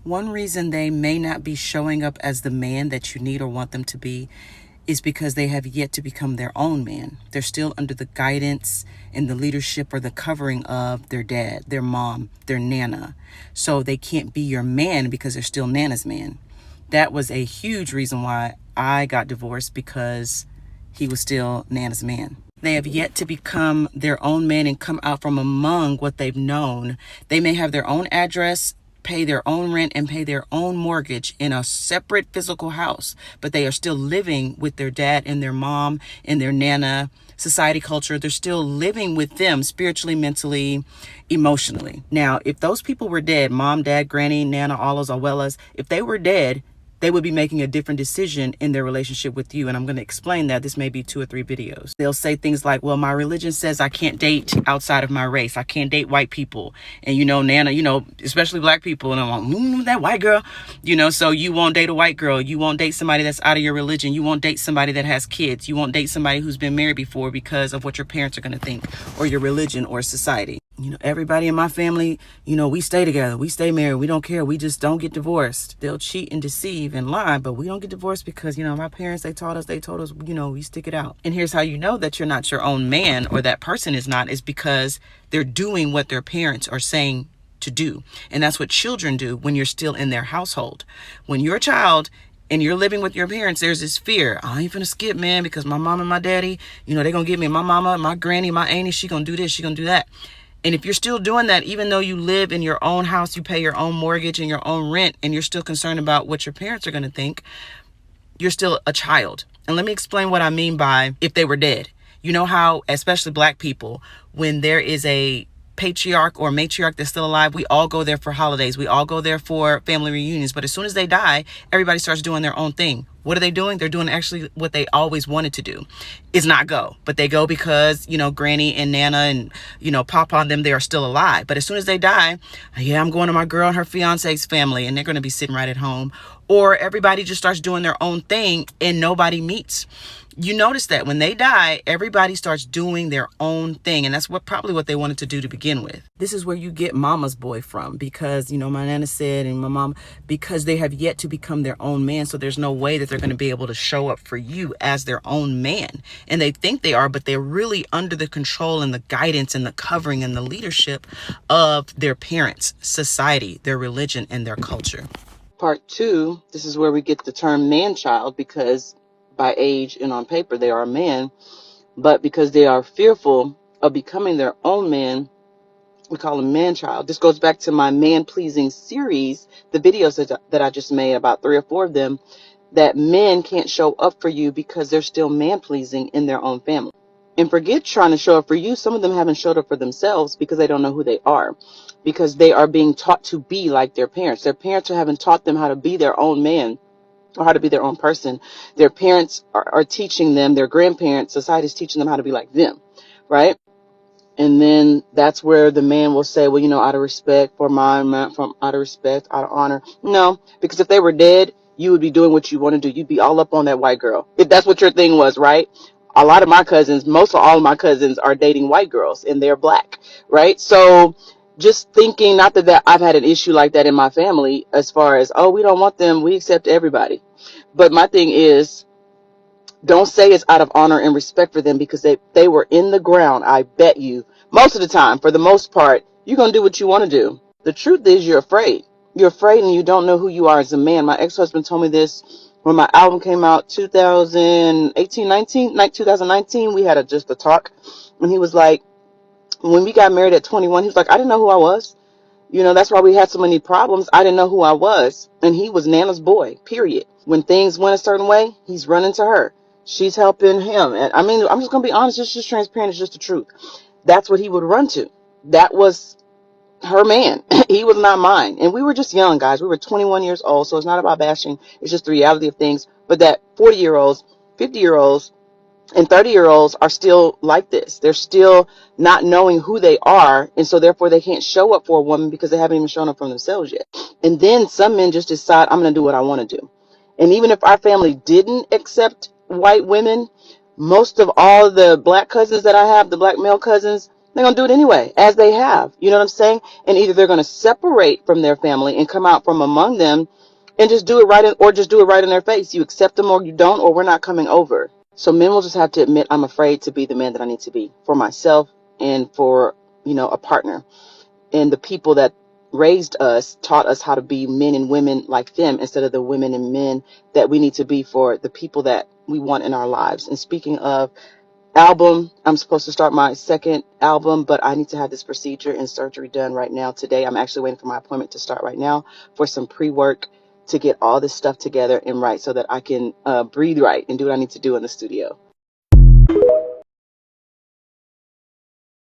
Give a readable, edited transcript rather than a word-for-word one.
One reason they may not be showing up as the man that you need or want them to be is because they have yet to become their own man. They're still under the guidance and the leadership or the covering of their dad, their mom, their nana. So they can't be your man because they're still nana's man. That was a huge reason why I got divorced, because he was still nana's man. They have yet to become their own man and come out from among what they've known. They may have their own address, pay their own rent, and pay their own mortgage in a separate physical house, but they are still living with their dad and their mom and their nana, society, culture. They're still living with them spiritually, mentally, emotionally. Now, if those people were dead, mom, dad, granny, nana, all those abuelas, if they were dead, they would be making a different decision in their relationship with you. And I'm going to explain that. This may be 2 or 3 videos. They'll say things like, well, my religion says I can't date outside of my race. I can't date white people. And, Nana, especially black people. And I'm like, that white girl, so you won't date a white girl. You won't date somebody that's out of your religion. You won't date somebody that has kids. You won't date somebody who's been married before because of what your parents are going to think, or your religion, or society. Everybody in my family, we stay together. We stay married. We don't care. We just don't get divorced. They'll cheat and deceive and lie, but we don't get divorced because, my parents, they told us, we stick it out. And here's how you know that you're not your own man, or that person is not, is because they're doing what their parents are saying to do. And that's what children do when you're still in their household. When you're a child and you're living with your parents, there's this fear. I ain't finna skip, man, because my mom and my daddy, they gonna get me. My mama, my granny, my auntie, she gonna do this, she gonna do that. And if you're still doing that, even though you live in your own house, you pay your own mortgage and your own rent, and you're still concerned about what your parents are going to think, you're still a child. And let me explain what I mean by if they were dead. You know how, especially black people, when there is a patriarch or matriarch that's still alive, we all go there for holidays. We all go there for family reunions. But as soon as they die, everybody starts doing their own thing. What are they doing? They're doing actually what they always wanted to do, is not go. But they go because, Granny and Nana and, Papa and them, they are still alive. But as soon as they die, yeah, I'm going to my girl and her fiance's family, and they're going to be sitting right at home. Or everybody just starts doing their own thing and nobody meets. You notice that when they die, everybody starts doing their own thing. And that's probably what they wanted to do to begin with. This is where you get mama's boy from, because, my nana said, and my mom, because they have yet to become their own man. So there's no way that they're going to be able to show up for you as their own man. And they think they are, but they're really under the control and the guidance and the covering and the leadership of their parents, society, their religion, and their culture. Part 2, this is where we get the term man-child, because by age and on paper they are a man, but because they are fearful of becoming their own man, we call them man-child. This goes back to my man-pleasing series, the videos that I just made, about 3 or 4 of them, that men can't show up for you because they're still man-pleasing in their own family. And forget trying to show up for you. Some of them haven't showed up for themselves because they don't know who they are, because they are being taught to be like their parents. Their parents haven't taught them how to be their own man or how to be their own person. Their parents are teaching them, their grandparents, society's teaching them how to be like them, right? And then that's where the man will say, well, out of respect for out of respect, out of honor. No, because if they were dead, you would be doing what you want to do. You'd be all up on that white girl. If that's what your thing was, right? A lot of my cousins, most of all of my cousins are dating white girls, and they're black, right? So just thinking, not that I've had an issue like that in my family as far as, oh, we don't want them, we accept everybody. But my thing is, don't say it's out of honor and respect for them, because they were in the ground. I bet you most of the time, for the most part, you're going to do what you want to do. The truth is, you're afraid. You're afraid, and you don't know who you are as a man. My ex-husband told me this when my album came out, 2019. We had just a talk, and he was like, when we got married at 21, he was like, I didn't know who I was. That's why we had so many problems. I didn't know who I was. And he was Nana's boy, period. When things went a certain way, he's running to her. She's helping him. And I mean, I'm just going to be honest. It's just transparent. It's just the truth. That's what he would run to. That was her man. He was not mine. And we were just young, guys. We were 21 years old. So it's not about bashing. It's just the reality of things. But that 40-year-olds, 50-year-olds, and 30-year-olds are still like this. They're still not knowing who they are. And so therefore they can't show up for a woman because they haven't even shown up for themselves yet. And then some men just decide, I'm going to do what I want to do. And even if our family didn't accept white women, most of all the black cousins that I have, the black male cousins, They're going to do it anyway, as they have. You know what I'm saying? And either they're going to separate from their family and come out from among them and just do it right in, or just do it right in their face. You accept them or you don't, or we're not coming over. So men will just have to admit, I'm afraid to be the man that I need to be for myself and for, a partner. And the people that raised us taught us how to be men and women like them instead of the women and men that we need to be for the people that we want in our lives. And speaking of album, I'm supposed to start my second album, but I need to have this procedure and surgery done right now today. I'm actually waiting for my appointment to start right now for some pre-work to get all this stuff together and right so that I can breathe right and do what I need to do in the studio.